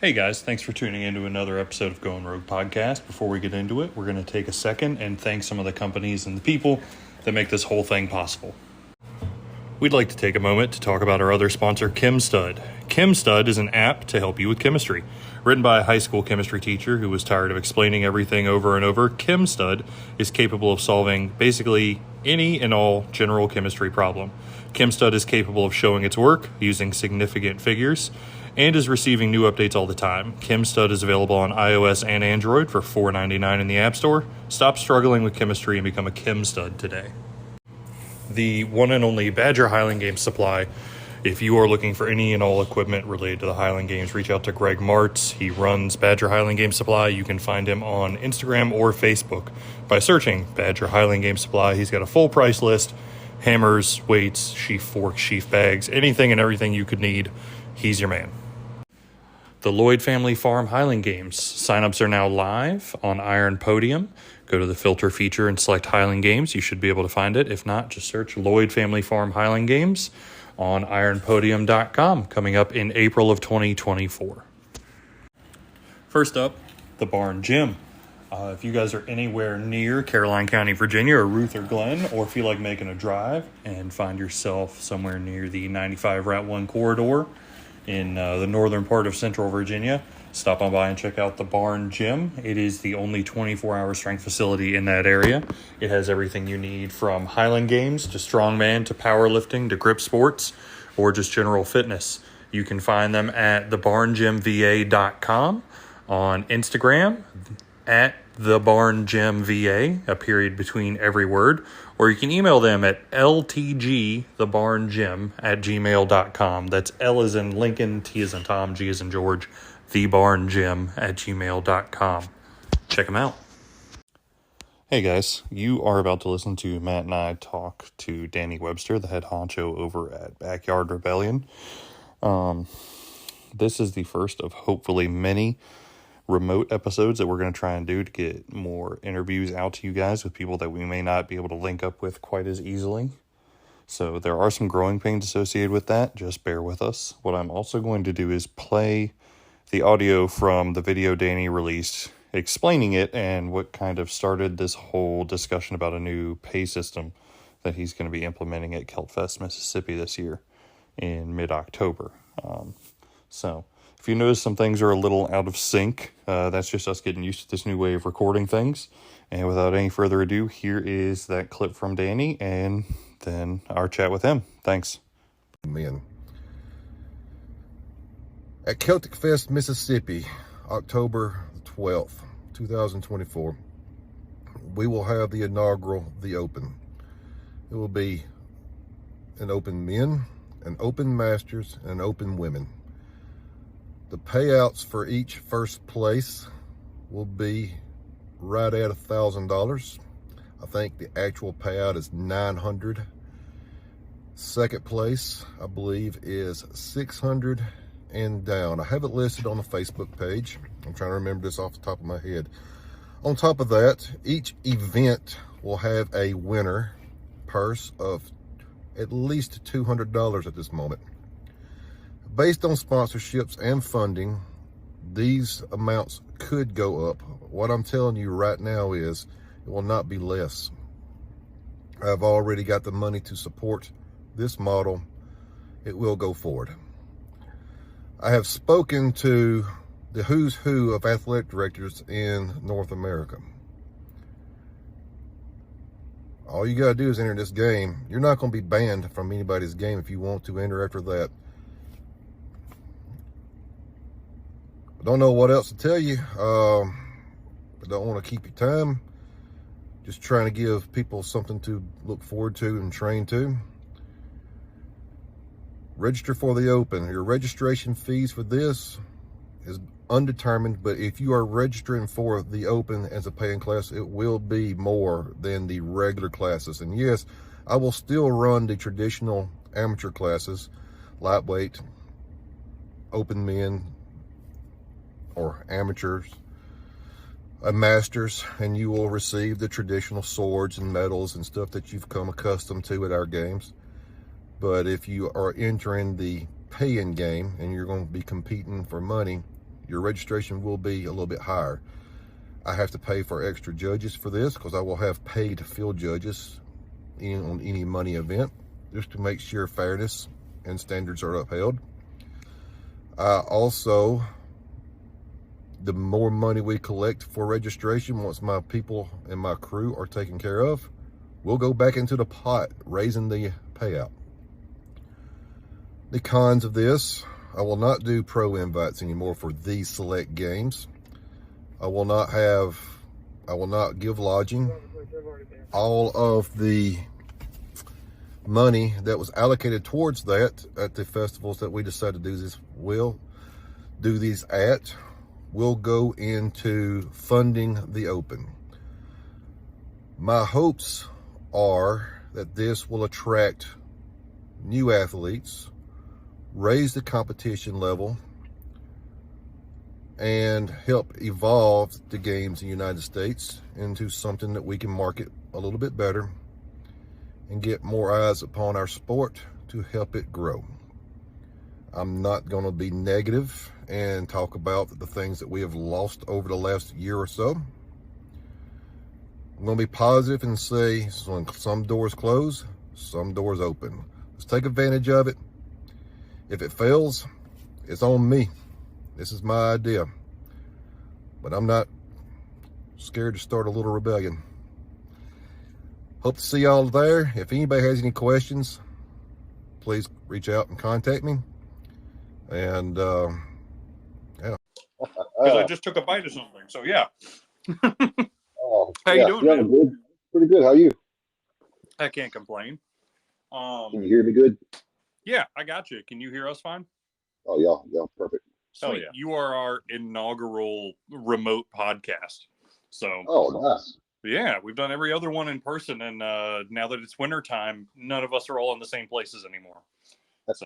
Hey guys, thanks for tuning in to another episode of Going Rogue Podcast. Before we get into it, we're going to take a second and thank some of the companies and the people that make this whole thing possible. We'd like to take a moment to talk about our other sponsor, ChemStud. ChemStud is an app to help you with chemistry. Written by a high school chemistry teacher who was tired of explaining everything over and over, ChemStud is capable of solving basically any and all general chemistry problem. ChemStud is capable of showing its work using significant figures and is receiving new updates all the time. ChemStud is available on iOS and Android for $4.99 in the App Store. Stop struggling with chemistry and become a ChemStud today. The one and only Badger Highland Games supply. If you are looking for any and all equipment related to the Highland Games, reach out to Greg Martz. He runs Badger Highland Games Supply. You can find him on Instagram or Facebook by searching Badger Highland Games Supply. He's got a full price list: hammers, weights, sheaf forks, sheaf bags, anything and everything you could need. He's your man. The Lloyd Family Farm Highland Games. Signups are now live on Iron Podium. Go to the filter feature and select Highland Games. You should be able to find it. If not, just search Lloyd Family Farm Highland Games on ironpodium.com, coming up in April of 2024. First up, the Barn Gym. If you guys are anywhere near Caroline County, Virginia, or Ruth or Glenn, or feel like making a drive and find yourself somewhere near the 95 Route 1 corridor in the northern part of Central Virginia, stop on by and check out the Barn Gym. It is the only 24-hour strength facility in that area. It has everything you need from Highland Games to strongman to powerlifting to grip sports or just general fitness. You can find them at thebarngymva.com, on Instagram at thebarngymva, a period between every word, or you can email them at ltgthebarngym@gmail.com. That's L as in Lincoln, T as in Tom, G as in George, thebarngym@gmail.com. Check them out. Hey guys, you are about to listen to Matt and I talk to Danny Webster, the head honcho over at Backyard Rebellion. This is the first of hopefully many remote episodes that we're going to try and do to get more interviews out to you guys with people that we may not be able to link up with quite as easily. So there are some growing pains associated with that. Just bear with us. What I'm also going to do is play the audio from the video Danny released explaining it and what kind of started this whole discussion about a new pay system that he's going to be implementing at Celtic Fest Mississippi this year in mid-October. So if you notice some things are a little out of sync, that's just us getting used to this new way of recording things. And without any further ado, here is that clip from Danny and then our chat with him. Thanks. Men. At Celtic Fest Mississippi, October 12th, 2024, we will have the inaugural The Open. It will be an open men, an open masters, and an open women. The payouts for each first place will be right at $1,000. I think the actual payout is $900. Second place, I believe, is $600 and down. I have it listed on the Facebook page. I'm trying to remember this off the top of my head. On top of that, each event will have a winner purse of at least $200 at this moment. Based on sponsorships and funding, these amounts could go up. What I'm telling you right now is it will not be less. I've already got the money to support this model. It will go forward. I have spoken to the who's who of athletic directors in North America. All you got to do is enter this game. You're not going to be banned from anybody's game if you want to enter after that. I don't know what else to tell you. I don't want to keep your time. Just trying to give people something to look forward to and train to. Register for the Open. Your registration fees for this is undetermined, but if you are registering for the Open as a paying class, it will be more than the regular classes. And yes, I will still run the traditional amateur classes, lightweight, open men, or amateurs, a masters, and you will receive the traditional swords and medals and stuff that you've come accustomed to at our games. But if you are entering the pay-in game and you're going to be competing for money, your registration will be a little bit higher. I have to pay for extra judges for this because I will have paid field judges on any money event just to make sure fairness and standards are upheld. Also, the more money we collect for registration, once my people and my crew are taken care of, we'll go back into the pot, raising the payout. The cons of this: I will not do pro invites anymore for these select games. I will not give lodging. All of the money that was allocated towards that at the festivals that we decided to do these at will go into funding the Open. My hopes are that this will attract new athletes, raise the competition level, and help evolve the games in the United States into something that we can market a little bit better and get more eyes upon our sport to help it grow. I'm not going to be negative and talk about the things that we have lost over the last year or so. I'm going to be positive and say when some doors close, some doors open. Let's take advantage of it. If it fails, it's on me. This is my idea. But I'm not scared to start a little rebellion. Hope to see y'all there. If anybody has any questions, please reach out and contact me. And yeah. Because I just took a bite of something. So yeah. Oh, How you doing, man? Good. Pretty good. How are you? I can't complain. Can you hear me good? Yeah, I got you. Can you hear us fine? Oh, yeah, perfect. Sweet. Oh, yeah. You are our inaugural remote podcast. So, nice. Yeah, we've done every other one in person, and now that it's winter time, none of us are all in the same places anymore. So,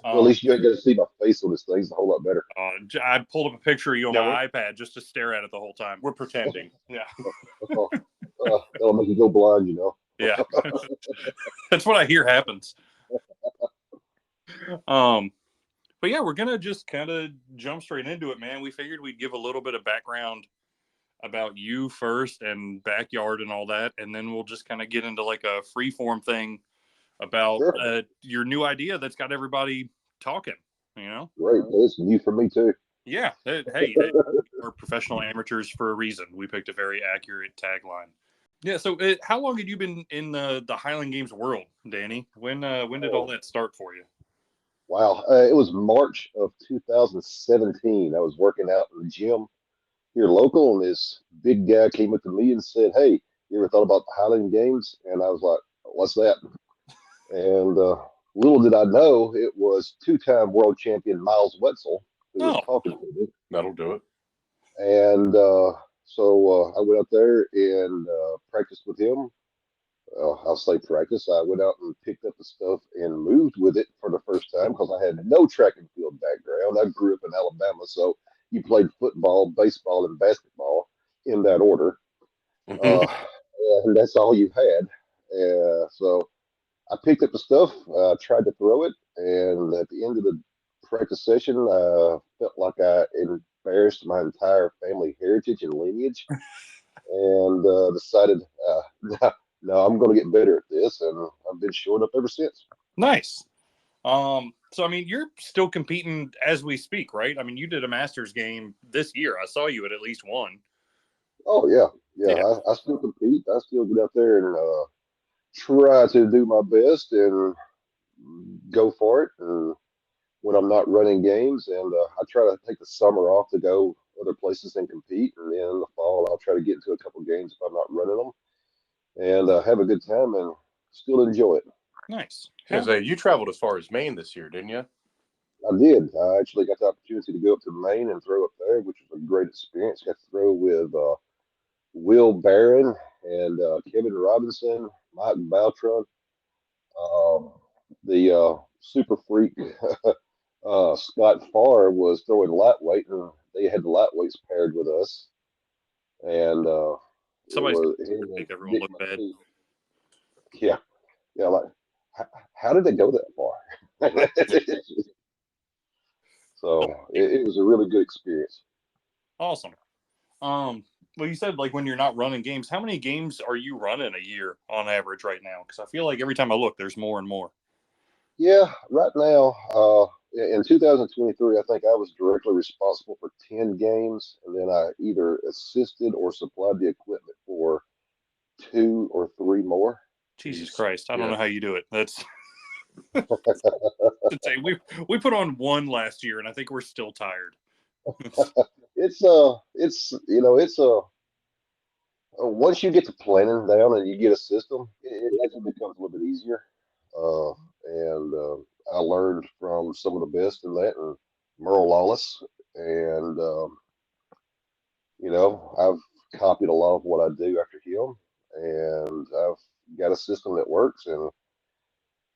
well, at least you ain't going to see my face on this thing. It's a whole lot better. I pulled up a picture of you on my iPad just to stare at it the whole time. We're pretending. Yeah. That'll make you go blind, you know. Yeah. That's what I hear happens. But yeah, we're going to just kind of jump straight into it, man. We figured we'd give a little bit of background about you first and Backyard and all that, and then we'll just kind of get into like a free-form thing about your new idea that's got everybody talking, you know? Great. It's new for me, too. Yeah. Hey, we're professional amateurs for a reason. We picked a very accurate tagline. Yeah, so how long had you been in the Highland Games world, Danny? When did all that start for you? Wow. It was March of 2017. I was working out in the gym here local, and this big guy came up to me and said, "Hey, you ever thought about the Highland Games?" And I was like, "What's that?" And little did I know it was two-time world champion Miles Wetzel who was talking to me. That'll do it. And so I went out there and practiced with him. I'll say practice. I went out and picked up the stuff and moved with it for the first time because I had no track and field background. I grew up in Alabama, so you played football, baseball, and basketball in that order. And that's all you had. So I picked up the stuff, tried to throw it, and at the end of the practice session, I felt like I embarrassed my entire family heritage and lineage, and decided, no, I'm going to get better at this, and I've been showing up ever since. Nice. So I mean, you're still competing as we speak, right? I mean, you did a Masters game this year. I saw you at least one. Oh yeah. I still compete. I still get out there and try to do my best and go for it. And when I'm not running games, and I try to take the summer off to go other places and compete, and then in the fall I'll try to get into a couple games if I'm not running them, and have a good time and still enjoy it. Nice. So you traveled as far as Maine this year, didn't you? I did. I actually got the opportunity to go up to Maine and throw up there, which was a great experience. Got to throw with Will Barron and Kevin Robinson, Mike Baltron, the super freak Scott Farr was throwing lightweight, and they had the lightweights paired with us. And somebody's make everyone look bad. Yeah, like how did they go that far? So it was a really good experience. Awesome. Well, you said like when you're not running games, how many games are you running a year on average right now? Because I feel like every time I look, there's more and more. Yeah, right now, in 2023, I think I was directly responsible for 10 games, and then I either assisted or supplied the equipment for two or three more. Jesus Jeez. Christ, I don't Yeah. know how you do it. That's insane. We put on one last year, and I think we're still tired. It's once you get to planning down and you get a system, it actually becomes a little bit easier. And I learned from some of the best in that, and Merle Lawless, and I've copied a lot of what I do after him, and I've got a system that works, and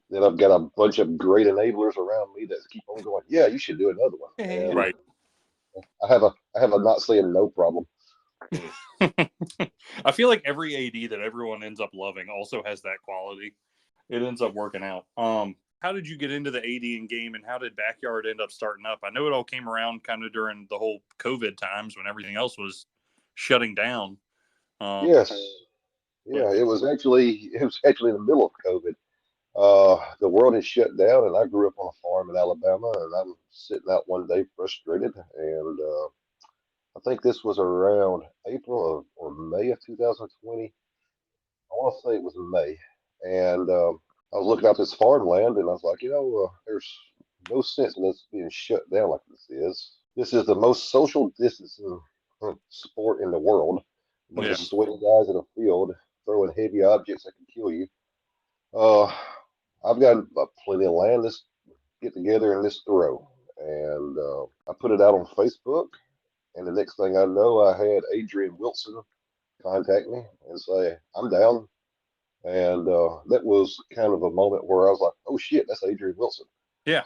then I've got a bunch of great enablers around me that keep on going. Yeah, you should do another one, and Right. I have a not saying no problem. I feel like every AD that everyone ends up loving also has that quality. It ends up working out. How did you get into the AD game, and how did Backyard end up starting up? I know it all came around kind of during the whole COVID times when everything else was shutting down. Yes, But yeah, it was actually in the middle of COVID. The world had shut down, and I grew up on a farm in Alabama, and I'm sitting out one day frustrated, and I think this was around April or May of 2020. I want to say it was May, and I was looking out this farmland, and I was like, there's no sense in this being shut down like this is. This is the most social distancing sport in the world. A bunch yeah, of sweaty guys in a field throwing heavy objects that can kill you. Uh, I've got plenty of land. Let's get together and let's throw. And I put it out on Facebook, and the next thing I know, I had Adrian Wilson contact me and say, I'm down. And that was kind of a moment where I was like, oh shit, that's Adrian Wilson. yeah.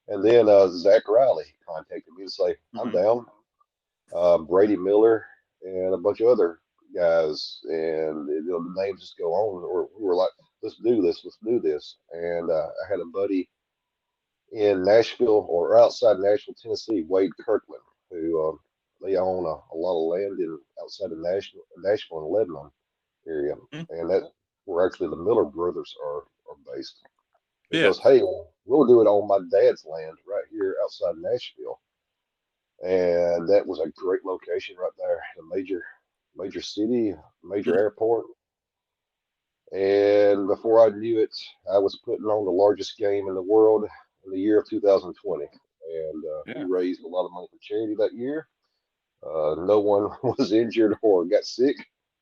And then Zach Riley contacted me to say, I'm Mm-hmm. down. Brady Miller and a bunch of other guys. And the names just go on. Or we were like, let's do this, let's do this. And I had a buddy in Nashville or outside Nashville, Tennessee, Wade Kirkland, who they own a lot of land in outside of Nashville and Lebanon area, and that's where actually the Miller brothers are based. He Yeah, goes, "Hey, we'll do it on my dad's land right here outside Nashville," and that was a great location right there, a major city, major mm-hmm. airport. And before I knew it, I was putting on the largest game in the world in the year of 2020, and we Yeah, raised a lot of money for charity that year. No one was injured or got sick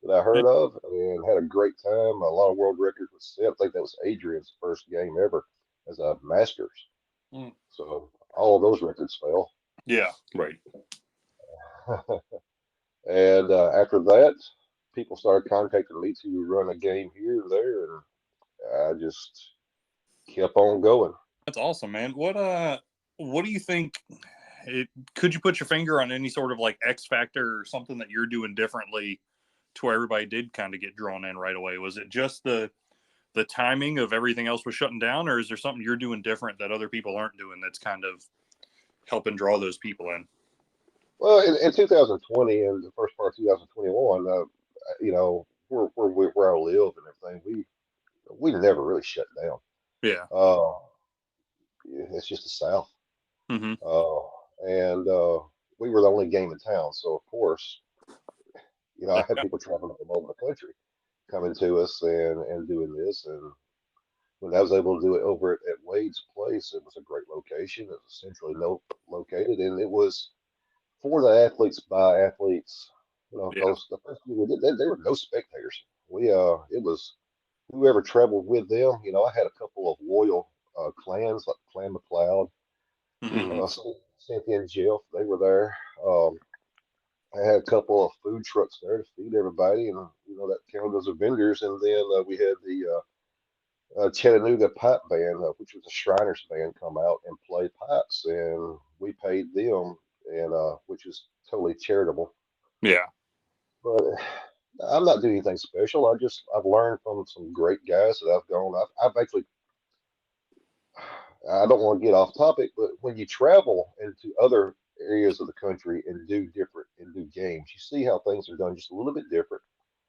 that I yeah. heard of, and had a great time. A lot of world records were set. I think that was Adrian's first game ever as a Masters. Mm. So all of those records fell. Yeah, right. And after that, people started contacting me to run a game here and there, and I just kept on going. That's awesome, man. What do you think? Could you put your finger on any sort of like X factor or something that you're doing differently to where everybody did kind of get drawn in right away? Was it just the timing of everything else was shutting down, or is there something you're doing different that other people aren't doing that's kind of helping draw those people in? Well, in 2020 and the first part of 2021, where I live and everything, we never really shut down. Yeah. Uh, it's just the South. Mm-hmm. Uh, and we were the only game in town. So, of course, I had Yeah. people traveling from all over the country coming to us and doing this. And when I was able to do it over at Wade's place, it was a great location. It was centrally located, and it was for the athletes by athletes. Yeah. Because the first year we did, there were no spectators. It was whoever traveled with them. I had a couple of loyal clans like Clan McLeod, Mm-hmm. uh, Cynthia and Jeff. They were there. I had a couple of food trucks there to feed everybody, and that counted as a vendors. And then we had the Chattanooga Pipe Band, which was a Shriners band, come out and play pipes, and we paid them, and which is totally charitable. Yeah. But I'm not doing anything special. I've learned from some great guys that I've gone. I've actually I don't want to get off topic, but when you travel into other areas of the country and do games, you see how things are done just a little bit different,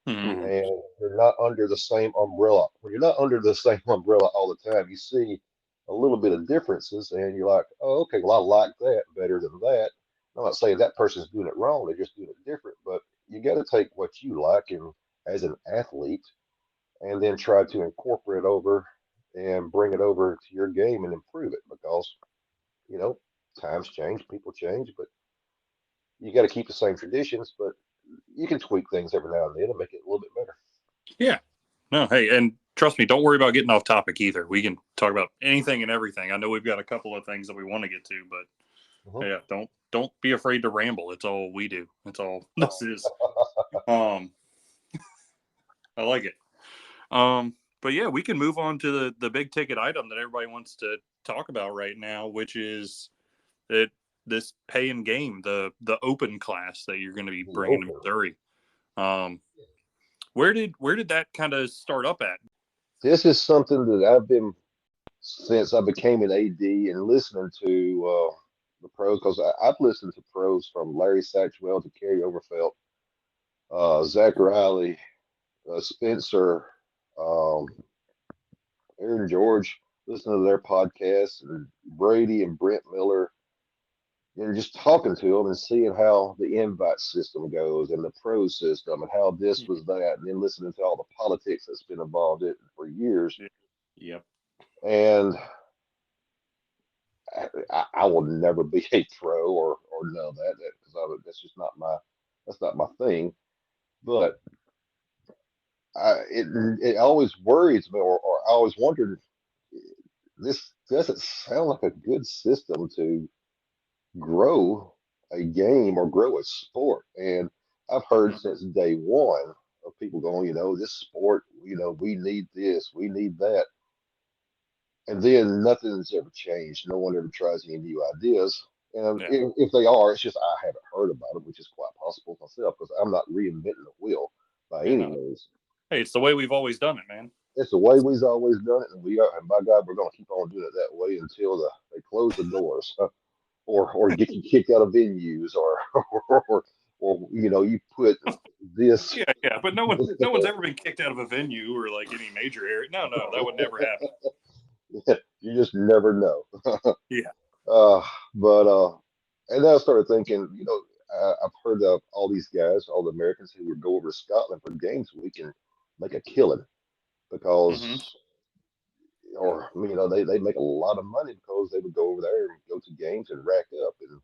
Hmm. Hmm. and they're not under the same umbrella. When you're not under the same umbrella all the time, you see a little bit of differences, and you're like, oh, okay, well, I like that better than that. I'm not saying that person's doing it wrong; they're just doing it different. But you got to take what you like, and as an athlete, and then try to incorporate over and bring it over to your game and improve it because you know times change, people change, but you got to keep the same traditions, but you can tweak things every now and then and make it a little bit better. Yeah. No, hey, and trust me, don't worry about getting off topic either. We can talk about anything and everything. I know we've got a couple of things that we want to get to, but Mhm. yeah, don't be afraid to ramble. It's all we do. It's all this is. Um, I like it. But yeah, we can move on to the big ticket item that everybody wants to talk about right now, which is that this pay and game, the open class that you're going to be The bringing to open. Missouri. Um, where did that kind of start up at? This is something that I've been since I became an AD and listening to the pros because I've listened to pros from Larry Satchwell to Kerry Overfelt, Zach Riley, Spencer, um, Aaron George, listening to their podcasts, and Brady and Brent Miller, just talking to them and seeing how the invite system goes and the pro system and how this was that, and then listening to all the politics that's been involved in it for years. Yep. And I will never be a pro or know that because that's just not my thing. But it always worries me, or I always wondered, this doesn't sound like a good system to grow a game or grow a sport. And I've heard Hmm. since day one of people going, this sport, we need this, we need that. And then nothing's ever changed. No one ever tries any new ideas. And Yeah. if they are, it's just I haven't heard about them, which is quite possible myself because I'm not reinventing the wheel by You any know. means. Hey, it's the way we've always done it, man. It's the way we've always done it, and we are, and by God, we're going to keep on doing it that way until they close the doors, or get you kicked out of venues, or you put this. Yeah, yeah. But no one's ever been kicked out of a venue or like any major area. No, no, that would never happen. You just never know. Yeah. Uh, but and then I started thinking, I've heard of all these guys, all the Americans who would go over to Scotland for games week and make a killing Hmm. because, or they make a lot of money because they would go over there and go to games and rack up and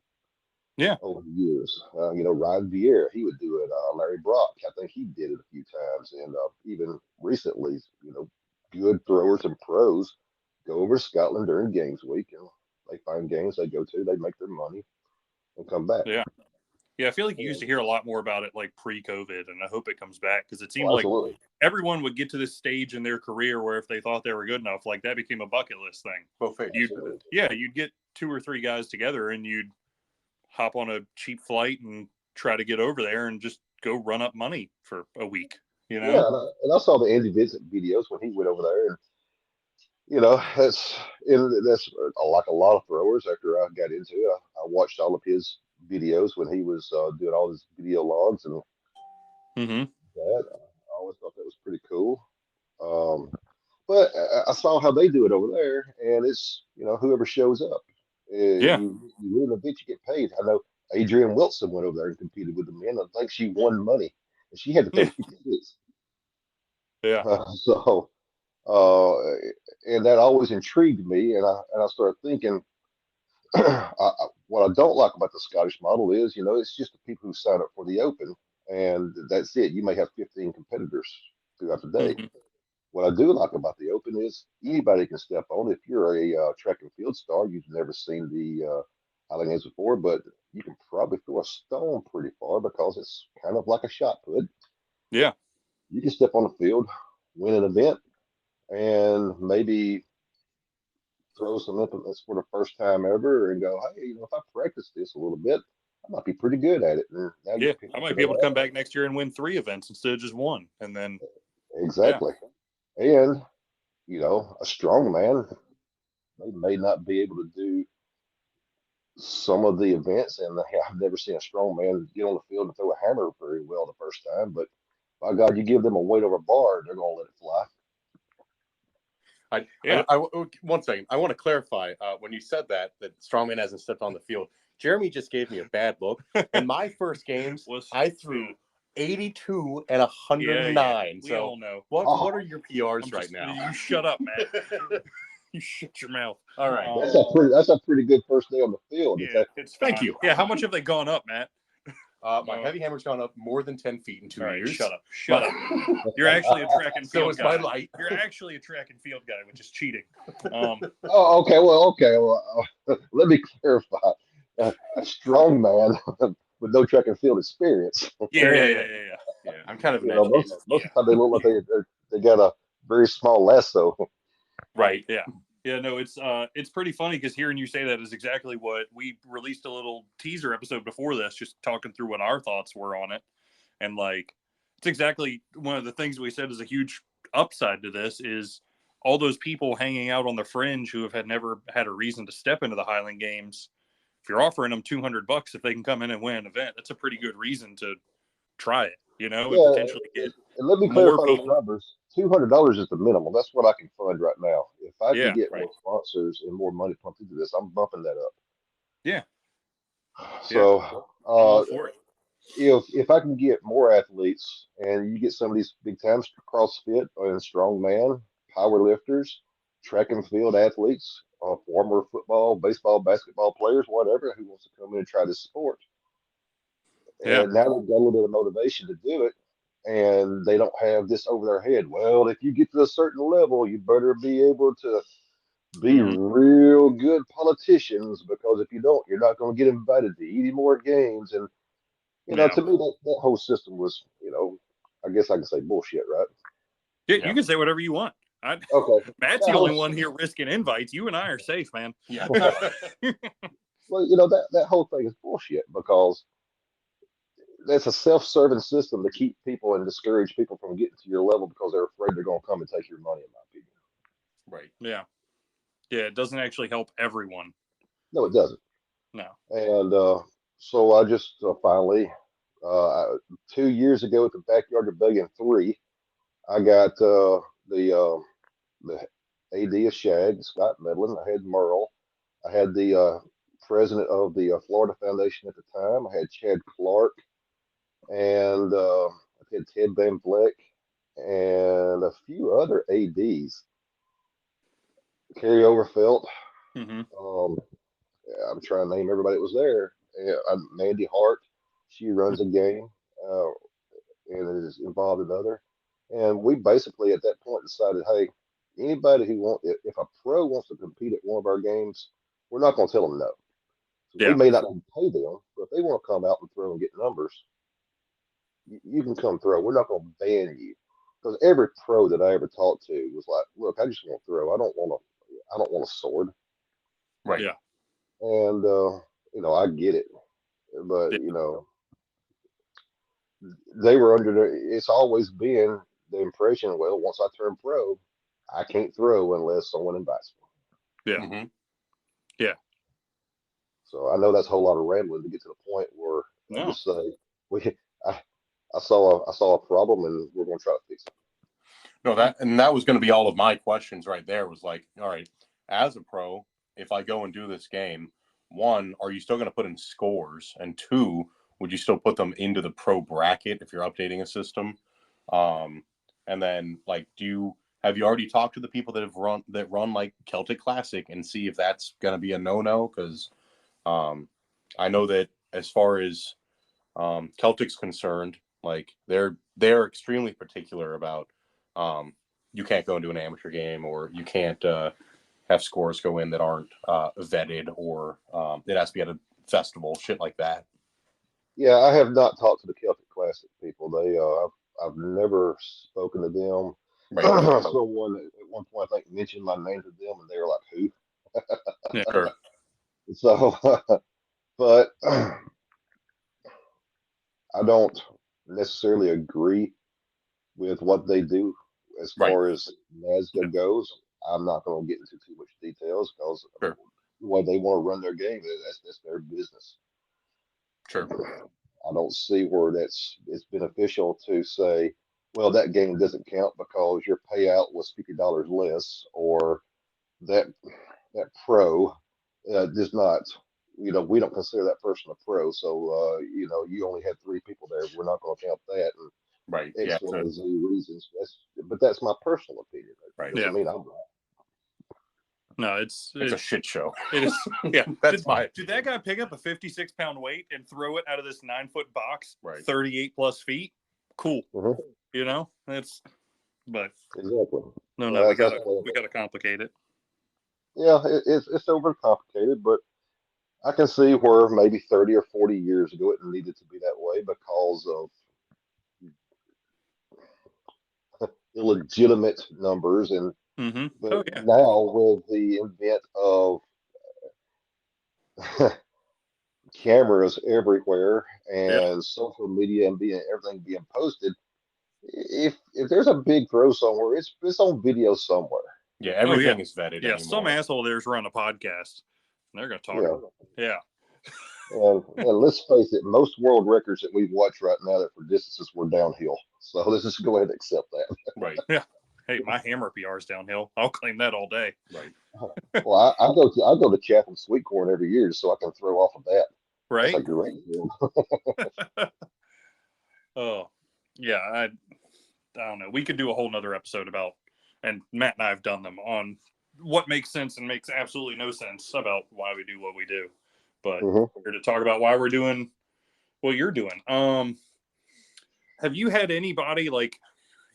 Yeah. over the years. Ryan Vieira, he would do it. Larry Brock, I think he did it a few times, and even recently, good throwers and pros go over to Scotland during games week and they find games they go to, they make their money and come back. Yeah. Yeah, I feel like you used And, to hear a lot more about it like pre-COVID, and I hope it comes back because it seemed well, like absolutely. everyone would get to this stage in their career where if they thought they were good enough, like that became a bucket list thing. Buffet. You'd get two or three guys together and you'd hop on a cheap flight and try to get over there and just go run up money for a week, you Yeah, know? and I saw the Andy Vincent videos when he went over there, and that's like a lot of throwers. After I got into it, I watched all of his videos when he was doing all his video logs and Mm-hmm. that. I always thought that was pretty cool. Um, but I saw how they do it over there, and it's whoever shows up. Yeah. You win an event, you get paid. I know Adrienne Wilson went over there and competed with the men. I think she won money, and she had to throw Yeah. 56. Yeah. So, uh, and that always intrigued me, and I started thinking, what I don't like about the Scottish model is, it's just the people who sign up for the Open, and that's it. You may have 15 competitors throughout the day. Mm-hmm. What I do like about the Open is anybody can step on. If you're a track and field star, you've never seen the Highland Games before, but you can probably throw a stone pretty far because it's kind of like a shot put. Yeah. You can step on the field, win an event, and maybe throw some implements for the first time ever and go, hey, if I practice this a little bit, I might be pretty good at it. And now Yeah. get picked I for might be the able to come lab. back next year and win 3 events instead of just one. And then, yeah. Exactly. And, a strong man they may not be able to do some of the events, and I've never seen a strong man get on the field and throw a hammer very well the first time. But by God, you give them a weight over bar, they're going to let it fly. One second. I want to clarify. When you said that strongman hasn't stepped on the field, Jeremy just gave me a bad look. In my first games, I threw 82 and 109. Yeah. We So all know. What are your PRs right now? You shut up, Matt. You shut your mouth. All right. That's a pretty good first day on the field. Yeah, Thank you. Yeah, how much have they gone up, Matt? My heavy hammer's gone up more than 10 feet in 2 years. Shut up. You're actually a track and field guy. So is my light. You're actually a track and field guy, which is cheating. Okay. Well, let me clarify. A strong man with no track and field experience. Yeah. I'm kind of most of the time they look like they got a very small lasso. Right. Yeah. Yeah, no, it's pretty funny because hearing you say that is exactly what we released a little teaser episode before this, just talking through what our thoughts were on it. And like, it's exactly one of the things we said is a huge upside to this is all those people hanging out on the fringe who have never had a reason to step into the Highland Games. If you're offering them $200, if they can come in and win an event, that's a pretty good reason to try it, and potentially get. And let me clarify those numbers. $200 is the minimum. That's what I can fund right now. If I can get more sponsors and more money pumped into this, I'm bumping that up. Yeah. So, if I can get more athletes, and you get some of these big time CrossFit and strongman, power lifters, track and field athletes, former football, baseball, basketball players, whatever, who wants to come in and try this sport. And now they've got a little bit of motivation to do it, and they don't have this over their head. Well, if you get to a certain level, you better be able to be real good politicians, because if you don't, you're not going to get invited to any more games. And to me, that whole system was, I guess I can say bullshit, right? Yeah, you can say whatever you want. Okay. Matt's the only one here risking invites. You and I are safe, man. Yeah. Well, that whole thing is bullshit, because that's a self-serving system to keep people and discourage people from getting to your level because they're afraid they're going to come and take your money, in my opinion. Right. Yeah. Yeah, it doesn't actually help everyone. No, it doesn't. No. And so I just finally, 2 years ago at the Backyard Rebellion 3, I got the AD of Shag, Scott Medlin. I had Merle. I had the president of the Florida Foundation at the time. I had Chad Clark. And I had Ted Van Vleck and a few other ADs. Carrie Overfelt. I'm trying to name everybody that was there. Mandy Hart, she runs a game and is involved in other. And we basically at that point decided, hey, anybody if a pro wants to compete at one of our games, we're not going to tell them no. So we may not pay them, but if they want to come out and throw and get numbers, you can come throw. We're not going to ban you, because every pro that I ever talked to was like, "Look, I just want to throw. I don't want a sword." Right. Yeah. And I get it, but they were it's always been the impression. Well, once I turn pro, I can't throw unless someone invites me. Yeah. Yeah. So I know that's a whole lot of rambling to get to the point where I just say I saw a problem, and we're going to try to fix it. No, that was going to be all of my questions right there. Was like, all right, as a pro, if I go and do this game, one, are you still going to put in scores? And two, would you still put them into the pro bracket if you're updating a system? And then, like, have you already talked to the people that run like Celtic Classic and see if that's going to be a no-no? Because I know that as far as Celtic's concerned, like they're extremely particular about you can't go into an amateur game, or you can't have scores go in that aren't vetted, or it has to be at a festival, shit like that. Yeah, I have not talked to the Celtic Classic people. I've never spoken to them. Right. Someone at one point I think mentioned my name to them, and they were like, "Who?" Yeah, sure. So, but I don't necessarily agree with what they do as far as NASDAQ goes. I'm not going to get into too much details because Sure. the way they want to run their game, that's their business. Sure. I don't see where it's beneficial to say, well, that game doesn't count because your payout was $50 less, or that pro does not. We don't consider that person a pro, so you only had three people there. We're not going to count that. And Right. X, Yeah. Y, and Z reasons. But that's my personal opinion. It Right. doesn't Yeah. mean I'm right. No, It's a shit show. it is. Yeah, That's my. Did that guy pick up a 56-pound weight and throw it out of this 9-foot box, Right. 38 plus feet? Cool. Mm-hmm. You know, but Exactly. no, we gotta complicate it. Yeah, it's overcomplicated, but I can see where maybe 30 or 40 years ago it needed to be that way because of illegitimate numbers. And Mm-hmm. but Oh yeah. now with the invent of cameras everywhere Yeah. and social media and everything being posted, if there's a big throw somewhere, it's on video somewhere. Yeah. Everything is vetted Yeah. anymore. Some asshole there's run a podcast, and they're gonna talk. Yeah. Yeah. And let's face it, most world records that we've watched right now that for distances were downhill. So let's just go ahead and accept that. Right. Yeah. Hey, my hammer PR is downhill. I'll claim that all day. Right. Well, I go to Chatham Sweet Corn every year so I can throw off of that. Right. That's a great deal. Oh, yeah. I don't know. We could do a whole nother episode about, and Matt and I have done them on what makes sense and makes absolutely no sense about why we do what we do. But Mhm. we're here to talk about why we're doing what you're doing. Have you had anybody like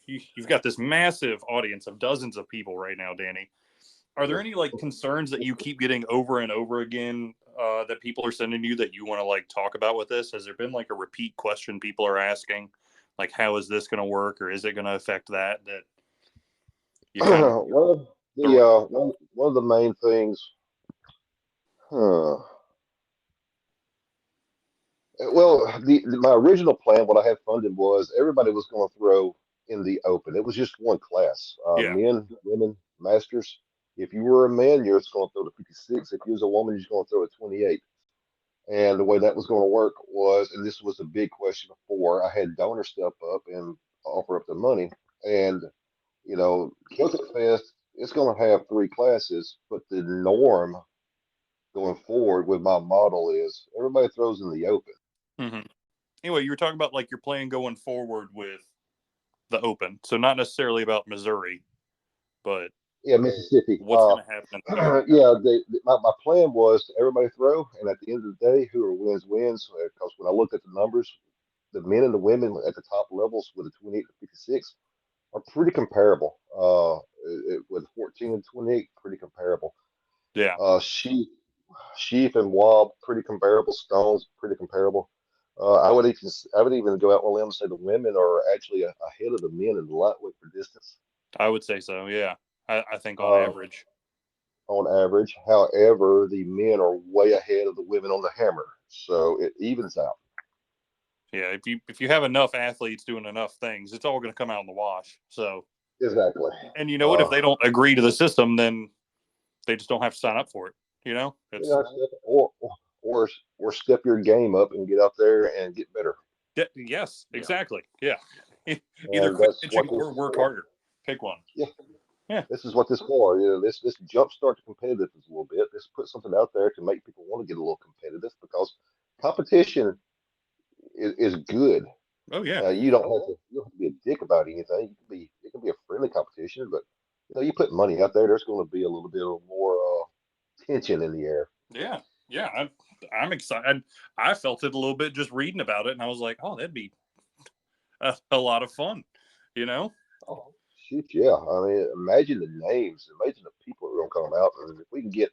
you've got this massive audience of dozens of people right now, Danny? Are there any like concerns that you keep getting over and over again that people are sending you that you want to like talk about with this? Has there been like a repeat question people are asking, like how is this going to work, or is it going to affect that you kind of Well, one of the main things. Well, my original plan, what I had funded was everybody was going to throw in the open. It was just one class, Yeah. men, women, masters. If you were a man, you're just going to throw the 56. If you was a woman, you're just going to throw a 28. And the way that was going to work was, and this was a big question before, I had donors step up and offer up the money. And, Celtic Fest, it's going to have three classes, but the norm going forward with my model is everybody throws in the open. Mm-hmm. Anyway, you were talking about like your plan going forward with the open, so not necessarily about Missouri, but Yeah, Mississippi. what's going to happen? Yeah, my plan was to everybody throw, and at the end of the day, whoever wins wins. Because when I looked at the numbers, the men and the women at the top levels with the 28 to 56 are pretty comparable. With 14 and 28, pretty comparable. Yeah. Sheep and Wob, pretty comparable. Stones, pretty comparable. I would even go out on a limb and say the women are actually ahead of the men in the lightweight for distance. I would say so. Yeah. I think on average. On average. However, the men are way ahead of the women on the hammer, so it evens out. Yeah, if you have enough athletes doing enough things, it's all going to come out in the wash. So exactly. And you know what? If they don't agree to the system, then they just don't have to sign up for it. Or step your game up and get out there and get better. Yes, exactly. Yeah. Either quit pitching or work harder. Pick one. Yeah. This is what this for. This jumpstart the competitiveness a little bit. This put something out there to make people want to get a little competitive because competition is good. Oh yeah. You don't have to be a dick about anything. It can be a friendly competition, but you put money out there. There's going to be a little bit of more tension in the air. Yeah. I'm excited. I felt it a little bit just reading about it, and I was like, oh, that'd be a lot of fun. Oh, shoot, yeah. I mean, imagine the names. Imagine the people who are going to come out. And if we can get,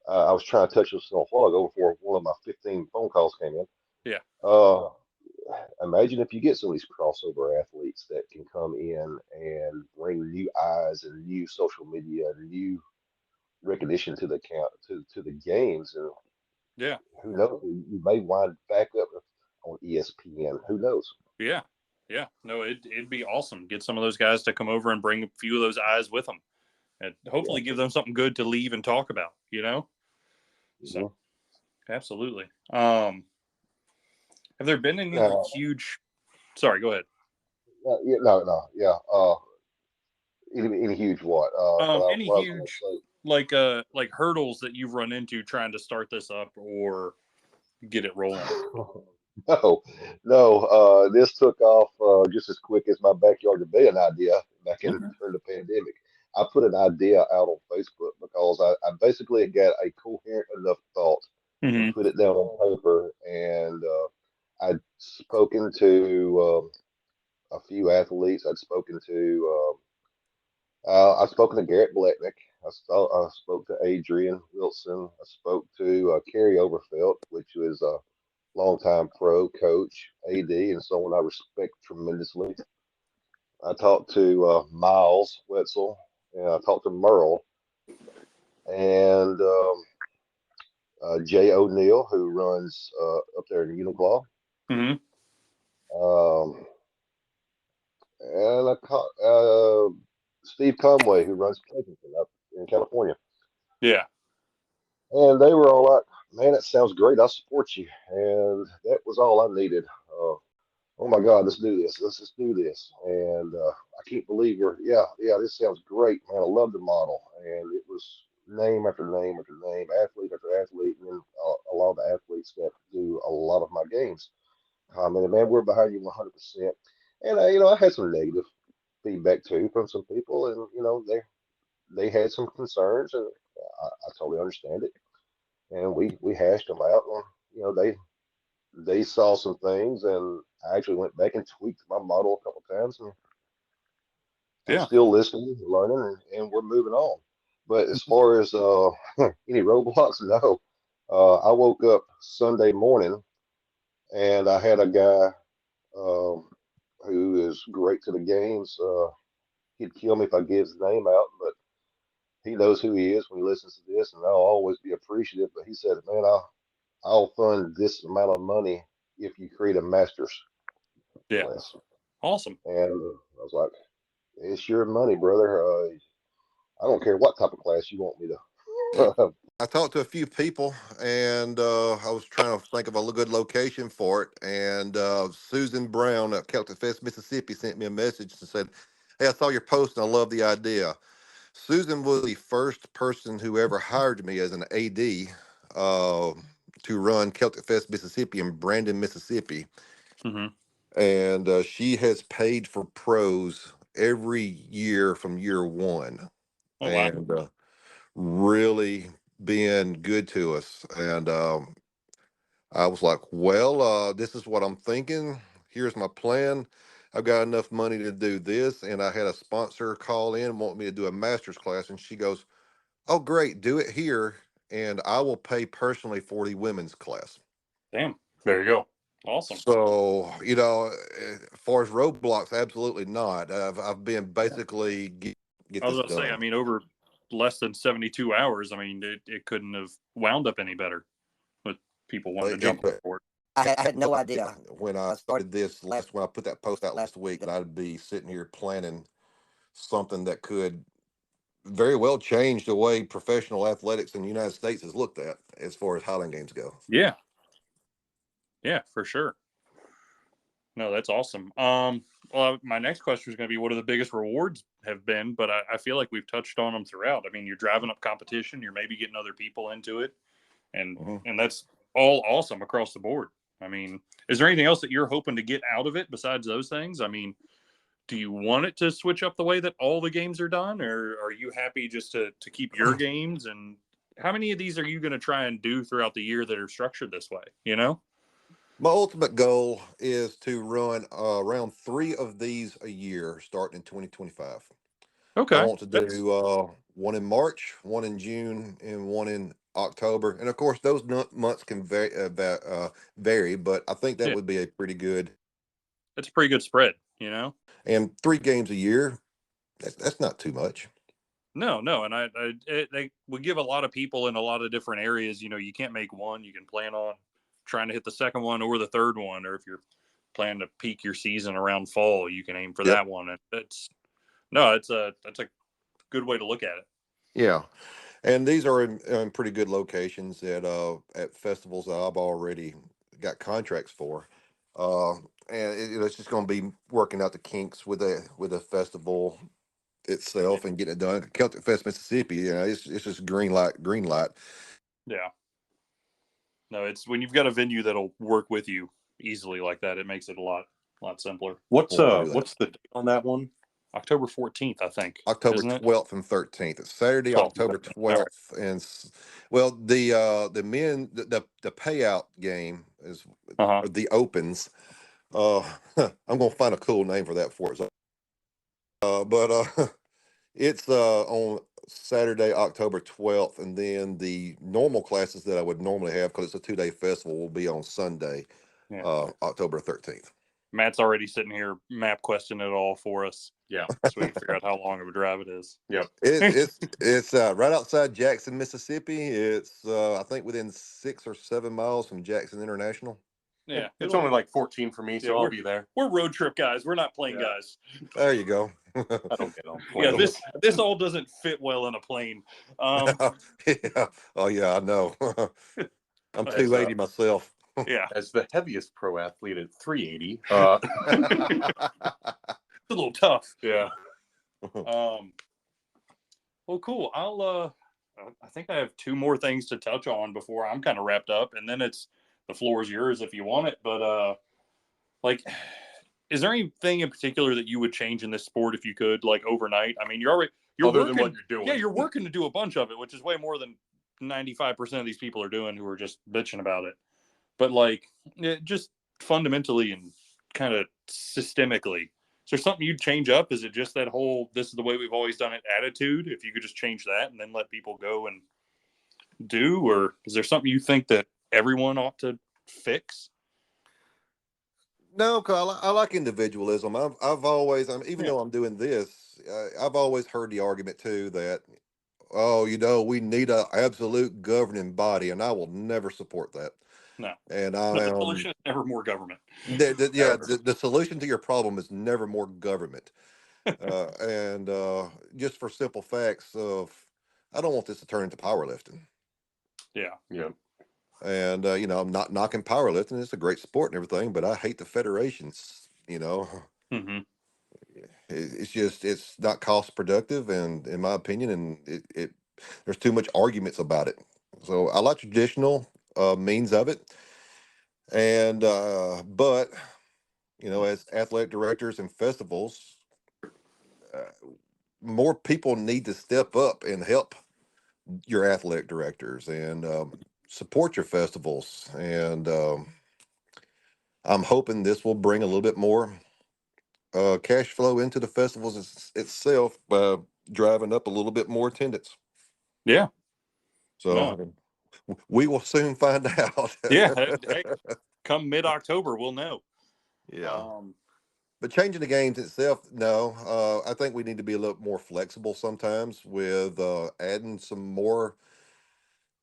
I was trying to touch this on a while ago before one of my 15 phone calls came in. Yeah. Imagine if you get some of these crossover athletes that can come in and bring new eyes and new social media and new recognition to the account to the games. And yeah, who knows? You may wind back up on ESPN. Who knows? Yeah. No, it'd be awesome. Get some of those guys to come over and bring a few of those eyes with them. and hopefully give them something good to leave and talk about, you know? So, absolutely. Have there been any huge, sorry, go ahead. Any huge what? Any huge, like hurdles that you've run into trying to start this up or get it rolling? No. This took off just as quick as my Backyard Rebellion idea back in during the pandemic. I put an idea out on Facebook because I basically got a coherent enough thought to Mm-hmm. put it down on paper, and I'd spoken to a few athletes. I've spoken to Garrett Blacknick. I spoke to Adrian Wilson. I spoke to Kerry Overfelt, which was a longtime pro coach, AD, and someone I respect tremendously. I talked to Miles Wetzel, and I talked to Merle, and Jay O'Neill, who runs up there in Uniclaw. Mm-hmm. And I caught Steve Conway, who runs Pleasanton up in California. Yeah. And they were all like, man, that sounds great. I'll support you. And that was all I needed. Oh my God, let's do this. Let's just do this. And I can't believe this sounds great, man. I love the model. And it was name after name after name, athlete after athlete, and then a lot of the athletes that do a lot of my games. Commented, man, we're behind you 100%. And I had some negative feedback too from some people, and they had some concerns, and I totally understand it. And we hashed them out, and they saw some things, and I actually went back and tweaked my model a couple times, and I'm still listening, learning, and we're moving on. But as far as any roadblocks, no. I woke up Sunday morning, and I had a guy who is great to the games. He'd kill me if I give his name out, but he knows who he is when he listens to this, and I'll always be appreciative. But he said, man, I'll fund this amount of money if you create a master's class. Awesome. And I was like, it's your money, brother. I don't care what type of class you want me to. I talked to a few people, and I was trying to think of a good location for it. And Susan Brown at Celtic Fest Mississippi sent me a message and said, hey, I saw your post and I love the idea. Susan was the first person who ever hired me as an AD to run Celtic Fest Mississippi in Brandon, Mississippi. Mm-hmm. And she has paid for pros every year from year one. Oh, and wow. Really being good to us. And I was like, well, this is what I'm thinking. Here's my plan. I've got enough money to do this. And I had a sponsor call in, want me to do a master's class. And she goes, oh, great, do it here. And I will pay personally for the women's class. Damn. There you go. Awesome. So, as far as roadblocks, absolutely not. I've been basically get I was this going to say, done. over less than 72 hours, it couldn't have wound up any better with people wanting to jump on board. I had no idea when I started this when I put that post out last week, that I'd be sitting here planning something that could very well change the way professional athletics in the United States is looked at as far as Highland Games go. Yeah. Yeah, for sure. No, that's awesome. Well, my next question is going to be, what are the biggest rewards have been? But I feel like we've touched on them throughout. You're driving up competition. You're maybe getting other people into it. And that's all awesome across the board. Is there anything else that you're hoping to get out of it besides those things? Do you want it to switch up the way that all the games are done? Or are you happy just to keep your games? And how many of these are you going to try and do throughout the year that are structured this way? My ultimate goal is to run around 3 of these a year starting in 2025. Okay. I want to do one in March, one in June, and one in October. And of course, those months can vary, but I think that would be a pretty good. That's a pretty good spread, And 3 games a year, that's not too much. No, and they would give a lot of people in a lot of different areas. You can't make one. You can plan on trying to hit the second one or the third one, or if you're planning to peak your season around fall, you can aim for that one. And that's a good way to look at it. Yeah. And these are in pretty good locations at festivals that I've already got contracts for. Uh, and it's just going to be working out the kinks with the festival itself and getting it done. Celtic Fest Mississippi, it's just green light, green light. Yeah. No, it's when you've got a venue that'll work with you easily like that, it makes it a lot simpler. What's We'll do that. what's the date on that one? October 14th, I think. October isn't it? 12th and 13th. It's Saturday, 12th. October 12th, well, the men the payout game is Uh-huh. the opens. I'm gonna find a cool name for that for it. But it's on Saturday, October 12th, and then the normal classes that I would normally have because it's a 2-day festival will be on Sunday, Yeah. October 13th. Matt's already sitting here map questing it all for us. Yeah. So we can figure out how long of a drive it is. Yep. It's right outside Jackson, Mississippi. It's I think within 6 or 7 miles from Jackson International. Yeah. It's only like 14 for me, so I'll be there. We're road trip guys. We're not plane guys. There you go. I don't get on. Yeah, this all doesn't fit well in a plane. Yeah. Oh yeah, I know. I'm 280 myself. Yeah. As the heaviest pro athlete at 380. It's a little tough. Yeah. Well, cool. I think I have 2 more things to touch on before I'm kind of wrapped up, and then the floor is yours if you want it. But is there anything in particular that you would change in this sport if you could, like overnight? I mean, you're other working, than what you're doing. Yeah, you're working to do a bunch of it, which is way more than 95% of these people are doing who are just bitching about it. But just fundamentally and kind of systemically, is there something you'd change up? Is it just that whole "this is the way we've always done it" attitude? If you could just change that and then let people go and do, or is there something you think that everyone ought to fix? No, cause I like individualism. I've always, even though I'm doing this, I've always heard the argument too that, we need a absolute governing body, and I will never support that. No. And The solution is never more government. the solution to your problem is never more government. And just for simple facts of, I don't want this to turn into powerlifting. Yeah. Yeah. And I'm not knocking powerlifting; it's a great sport and everything, but I hate the federations. Mm-hmm. It's not cost productive, and in my opinion, and it there's too much arguments about it. So I like traditional means of it, and but as athletic directors and festivals, more people need to step up and help your athletic directors and support your festivals. And I'm hoping this will bring a little bit more cash flow into the festivals itself by driving up a little bit more attendance. Yeah. So we will soon find out. Yeah. Hey, come mid-October, we'll know. Yeah. But changing the games itself, no. I think we need to be a little more flexible sometimes with adding some more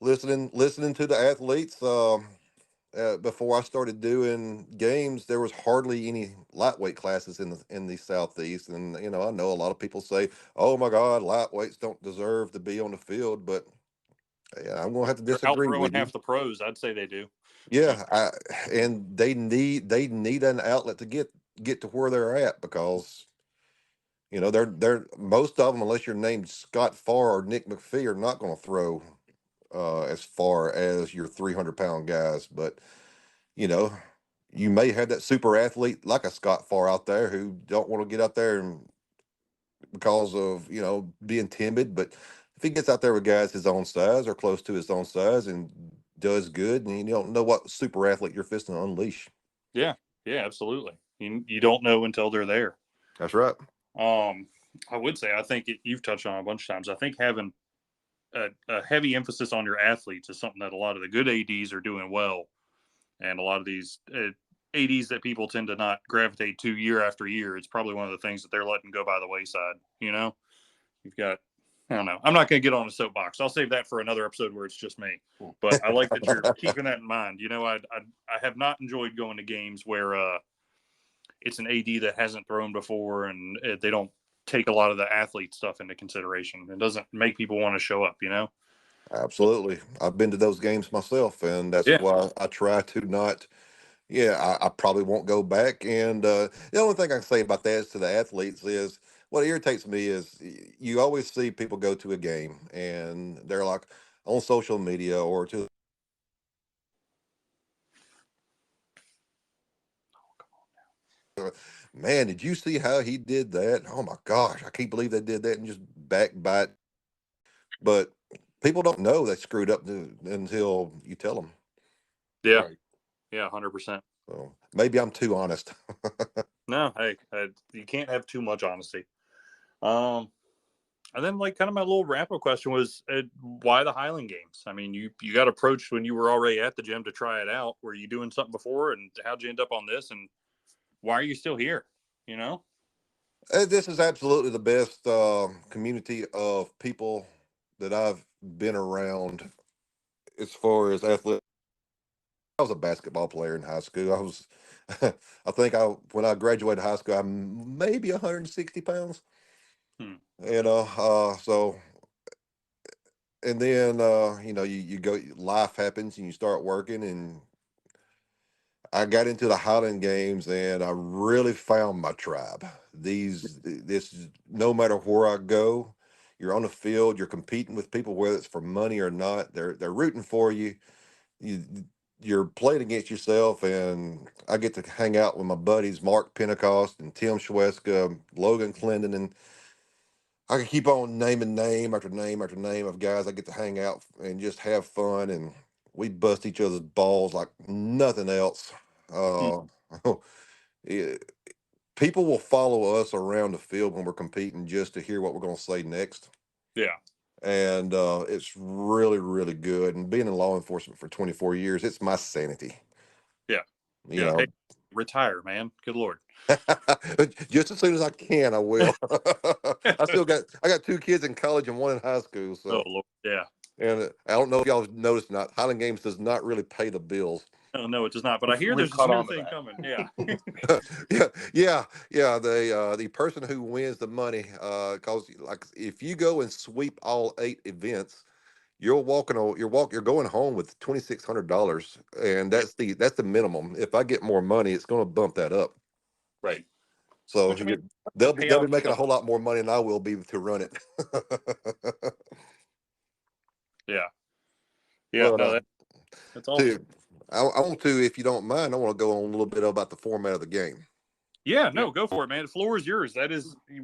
listening to the athletes. Before I started doing games, there was hardly any lightweight classes in the Southeast, and I know a lot of people say, "Oh my God, lightweights don't deserve to be on the field," but yeah, I'm gonna have to disagree with you. Half the pros, I'd say they do. Yeah, and they need an outlet to get to where they're at, because they're most of them, unless you're named Scott Farr or Nick McPhee, are not going to throw as far as your 300-pound guys. But you may have that super athlete like a Scott Farr out there who don't want to get out there and because of being timid. But if he gets out there with guys his own size or close to his own size and does good, and you don't know what super athlete you're fisting to unleash. Yeah, absolutely. You don't know until they're there. That's right. I would say, I think you've touched on a bunch of times. I think having a heavy emphasis on your athletes is something that a lot of the good ADs are doing well, and a lot of these ADs that people tend to not gravitate to year after year, it's probably one of the things that they're letting go by the wayside. You've got, I don't know. I'm not going to get on a soapbox. I'll save that for another episode where it's just me. But I like that you're keeping that in mind. I have not enjoyed going to games where it's an AD that hasn't thrown before and they don't take a lot of the athlete stuff into consideration. It doesn't make people want to show up, you know? Absolutely. I've been to those games myself, and that's Yeah. why I try to not. Yeah, I probably won't go back. And the only thing I can say about that is to the athletes is what irritates me is you always see people go to a game and they're like on social media or to, man, did you see how he did that? Oh my gosh, I can't believe they did that, and just backbite. But people don't know they screwed up until you tell them. Yeah. Right. Yeah. 100%. So maybe I'm too honest. No, hey, you can't have too much honesty. And then, like, kind of my little wrap-up question was, why the Highland Games? I mean, you got approached when you were already at the gym to try it out. Were you doing something before, and how'd you end up on this? And why are you still here? You know? This is absolutely the best community of people that I've been around as far as athletic. I was a basketball player in high school. I was, I think when I graduated high school, I'm maybe 160 pounds. Hmm. So, and then, you go, life happens and you start working, and I got into the Highland Games and I really found my tribe. No matter where I go, you're on the field, you're competing with people, whether it's for money or not. They're rooting for you. You you're playing against yourself, and I get to hang out with my buddies Mark Pentecost and Tim Schweska, Logan Clendon, and I can keep on naming name after name after name of guys I get to hang out and just have fun, and we bust each other's balls like nothing else. Hmm. Uh, yeah, people will follow us around the field when we're competing just to hear what we're going to say next. Yeah. And it's really, really good. And being in law enforcement for 24 years, it's my sanity. Yeah. You Yeah. Hey, know, retire, man. Good Lord. just as soon as I can, I will. I got two kids in college and one in high school. Oh, So, Lord. Yeah. and I don't know if y'all noticed or not, Highland Games does not really pay the bills. Oh, no, it does not. But I hear We've there's a caught smooth on to thing that. coming. Yeah. Yeah. The person who wins the money, cause like if you go and sweep all 8 events, you're going home with $2,600, and Yeah. that's the minimum. If I get more money, it's going to bump that up. Right. So Which, I mean, the they'll be payout. making a whole lot more money than I will be to run it. Yeah. Yeah. But No, that's awesome. too, I want to, if you don't mind, I want to go on a little bit about the format of the game. Yeah. No, go for it, man. The floor is yours.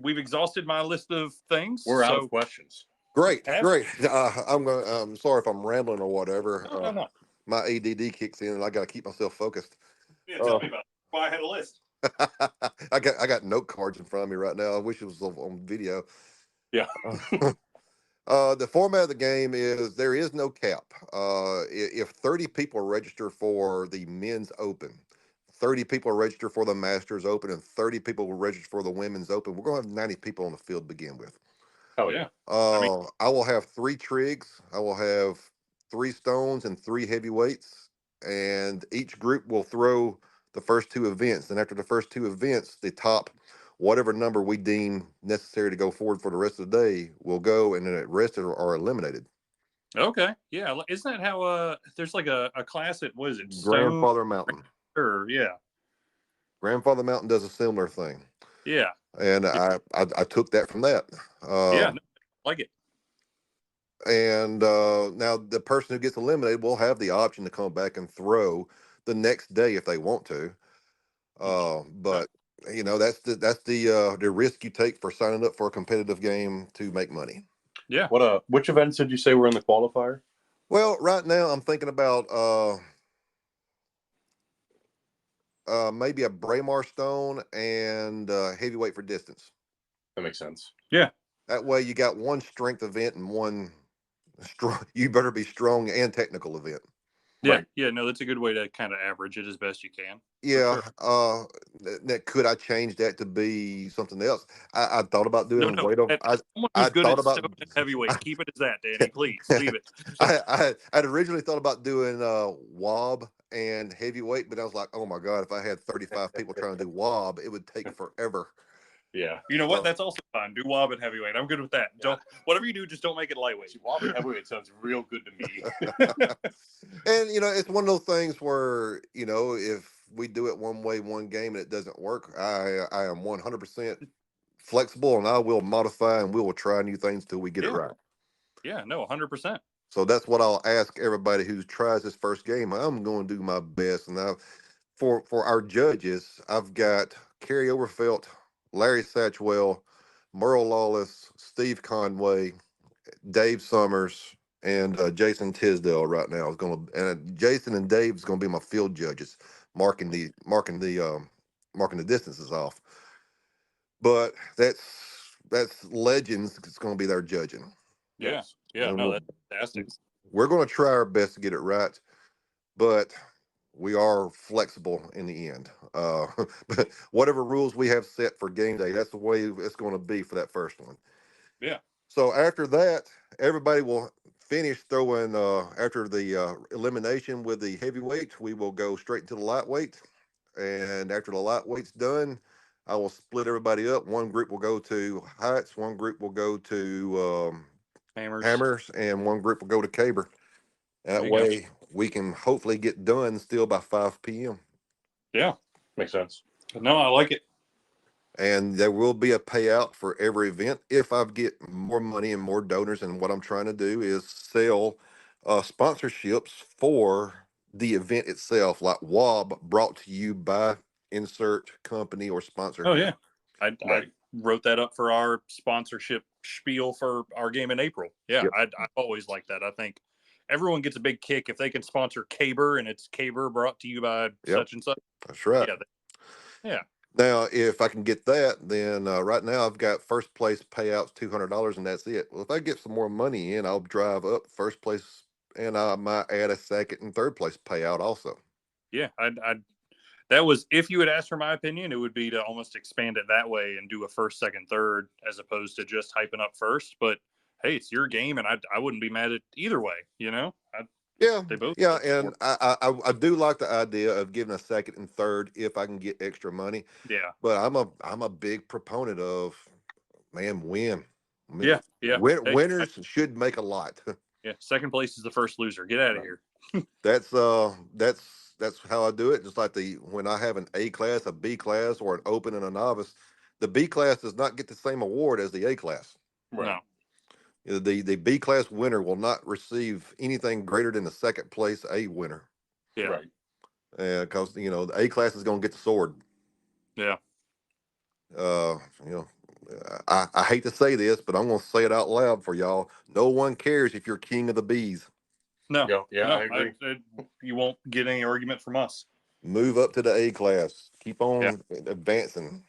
We've exhausted my list of things. We're out So of questions. Great, have, great. I'm sorry if I'm rambling or whatever. no. My ADD kicks in, and I got to keep myself focused. Yeah. Tell me about it. Why I had a list. I got note cards in front of me right now. I wish it was on video. Yeah. The format of the game is there is no cap. If 30 people register for the men's open, 30 people register for the Masters Open, and 30 people will register for the women's open, we're going to have 90 people on the field to begin with. Oh yeah. I mean, I will have 3 trigs. I will have 3 stones and 3 heavyweights, and each group will throw the first 2 events. And after the first 2 events, the top whatever number we deem necessary to go forward for the rest of the day will go, and then the rest are eliminated. okay. Yeah. Isn't that how there's like a class at, what is it? Stone Grandfather Mountain. or yeah. Grandfather Mountain does a similar thing, Yeah. and Yeah. I took that from that. Yeah. No, I like it. And now the person who gets eliminated will have the option to come back and throw the next day if they want to. But that's the risk you take for signing up for a competitive game to make money. Yeah. Which events did you say were in the qualifier? Well, right now I'm thinking about maybe a Braemar stone and heavyweight for distance. That makes sense. Yeah. That way you got one strength event and one strong. You better be strong and technical event. Yeah. Right. Yeah. No, that's a good way to kind of average it as best you can. For Yeah. sure. That could I change that to be something else? I thought about No, doing no. weight of. Someone I who's good thought at about. stone and heavyweight. Keep it as that, Danny. Please leave it. I'd originally thought about doing wob and heavyweight, but I was like, oh my god, if I had 35 people trying to do wob, it would take forever. Yeah. You know what? That's also fine. Do wob and heavyweight. I'm good with that. Yeah. Don't whatever you do, just don't make it lightweight. Wob and heavyweight sounds real good to me. And it's one of those things where if we do it one way one game and it doesn't work, I am 100% flexible, and I will modify and we will try new things till we get it right. Yeah, no, 100%. So that's what I'll ask everybody who tries this first game. I'm going to do my best. And now for our judges, I've got Kerry Overfelt, Larry Satchwell, Merle Lawless, Steve Conway, Dave Summers, and Jason Tisdale right now is going to, and Jason and Dave is going to be my field judges, marking the distances off. But that's Legends. It's going to be their judging. Yes. Yeah. And No, that's fantastic. We're going to try our best to get it right, but we are flexible in the end. But whatever rules we have set for game day, that's the way it's going to be for that first one. Yeah. So after that, everybody will finish throwing. After the elimination with the heavyweight, we will go straight into the lightweight. And after the lightweight's done, I will split everybody up. One group will go to heights, one group will go to hammers, and one group will go to caber. That way we can hopefully get done still by 5 p.m. Yeah. Makes sense. No, I like it. And there will be a payout for every event if I get more money and more donors. And what I'm trying to do is sell sponsorships for the event itself, like WOB, brought to you by insert company or sponsor. Oh, yeah. I Right. wrote that up for our sponsorship spiel for our game in April. Yeah, Yep. I always like that. I think everyone gets a big kick if they can sponsor Caber, and it's Caber brought to you by such and such. That's right. Yeah. Now, if I can get that, then right now I've got first place payouts $200, and that's it. Well, if I get some more money in, I'll drive up first place, and I might add a second and third place payout also. Yeah, that was, if you had asked for my opinion, it would be to almost expand it that way and do a first, second, third, as opposed to just hyping up first. But hey, it's your game, and I wouldn't be mad at either way. They both. Yeah, and I do like the idea of giving a second and third if I can get extra money. Yeah. But I'm a big proponent of, man, win. I mean, Yeah. Winners should make a lot. Yeah. Second place is the first loser. Get out of here. That's how I do it. Just like when I have an A class, a B class, or an open and a novice, the B class does not get the same award as the A class. Right. No. The B class winner will not receive anything greater than the second place A winner. Yeah. Right. Because the A class is going to get the sword. Yeah. I hate to say this, but I'm going to say it out loud for y'all. No one cares if you're king of the bees. No. Yeah, No, I agree. You won't get any argument from us. Move up to the A class. Keep on advancing.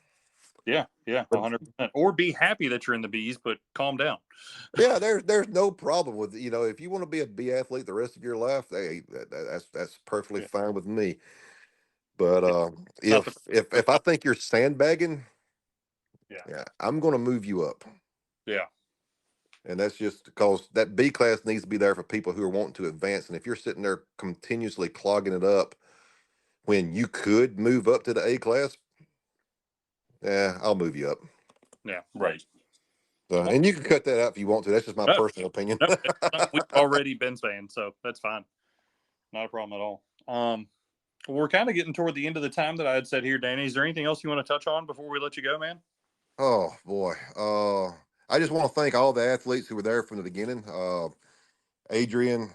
Yeah, 100%. Or be happy that you're in the bees, but calm down. Yeah, there's no problem with if you want to be a B athlete the rest of your life, hey, that's perfectly fine with me. But if I think you're sandbagging, I'm going to move you up. Yeah. And that's just because that B class needs to be there for people who are wanting to advance. And if you're sitting there continuously clogging it up when you could move up to the A class, I'll move you up. Yeah. Right. And you can cut that out if you want to. That's just my personal opinion. No, we've already been saying, so that's fine. Not a problem at all. We're kind of getting toward the end of the time that I had said here, Danny. Is there anything else you want to touch on before we let you go, man? Oh, boy. I just want to thank all the athletes who were there from the beginning. Adrian,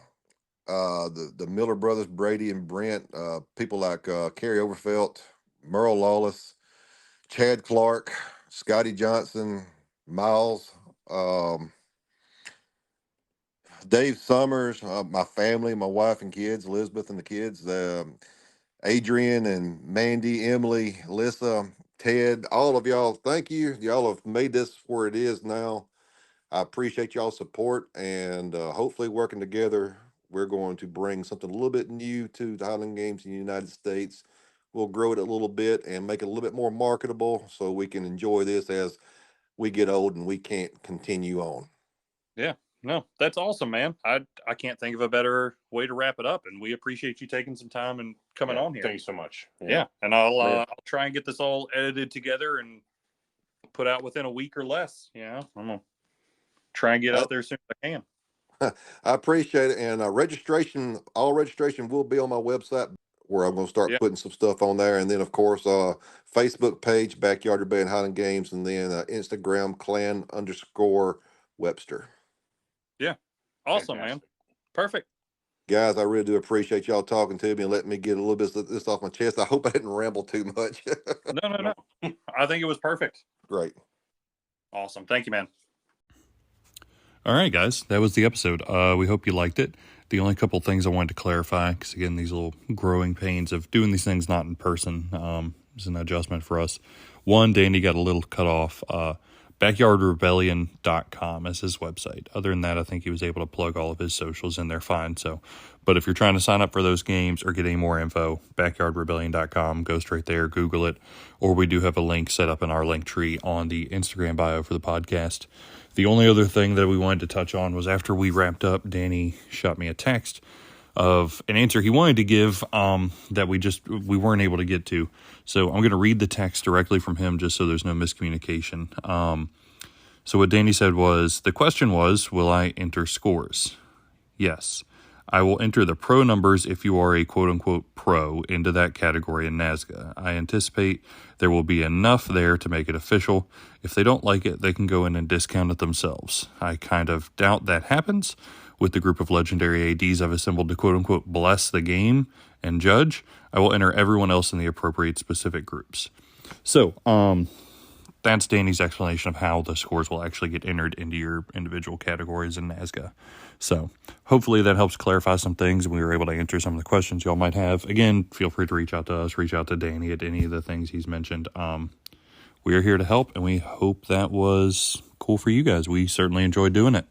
the Miller brothers, Brady and Brent, people like Kerry Overfelt, Merle Lawless, Chad Clark, Scotty Johnson, Miles, Dave Summers, my family, my wife and kids, Elizabeth and the kids, Adrian and Mandy, Emily, Alyssa, Ted, all of y'all, thank you. Y'all have made this where it is now. I appreciate y'all's support, and hopefully working together, we're going to bring something a little bit new to the Highland Games in the United States. We'll grow it a little bit and make it a little bit more marketable so we can enjoy this as we get old and we can't continue on. Yeah. No, that's awesome, man. I can't think of a better way to wrap it up, and we appreciate you taking some time and coming on here. Thank you so much. Yeah, and I'll try and get this all edited together and put out within a week or less. I'm gonna try and get out there as soon as I can. I appreciate it. And all registration will be on my website, where I'm going to start putting some stuff on there. And then, of course, Facebook page, Backyard Rebellion Highland Games, and then Instagram, clan_Webster. Yeah. Awesome, Fantastic. man. Perfect. Guys, I really do appreciate y'all talking to me and letting me get a little bit of this off my chest. I hope I didn't ramble too much. No. I think it was perfect. Great. Awesome. Thank you, man. All right, guys. That was the episode. We hope you liked it. The only couple things I wanted to clarify, because, again, these little growing pains of doing these things not in person is an adjustment for us. One, Danny got a little cut off. BackyardRebellion.com is his website. Other than that, I think he was able to plug all of his socials in there fine. But if you're trying to sign up for those games or get any more info, BackyardRebellion.com, go straight there, Google it, or we do have a link set up in our link tree on the Instagram bio for the podcast. The only other thing that we wanted to touch on was after we wrapped up, Danny shot me a text of an answer he wanted to give that we weren't able to get to. So I'm going to read the text directly from him just so there's no miscommunication. So what Danny said was, the question was, will I enter scores? Yes. I will enter the pro numbers if you are a quote-unquote pro into that category in NASGA. I anticipate there will be enough there to make it official. If they don't like it, they can go in and discount it themselves. I kind of doubt that happens. With the group of legendary ADs I've assembled to quote-unquote bless the game and judge, I will enter everyone else in the appropriate specific groups. So, that's Danny's explanation of how the scores will actually get entered into your individual categories in NASGA. So hopefully that helps clarify some things and we were able to answer some of the questions y'all might have. Again, feel free to reach out to us, reach out to Danny at any of the things he's mentioned. We are here to help, and we hope that was cool for you guys. We certainly enjoyed doing it.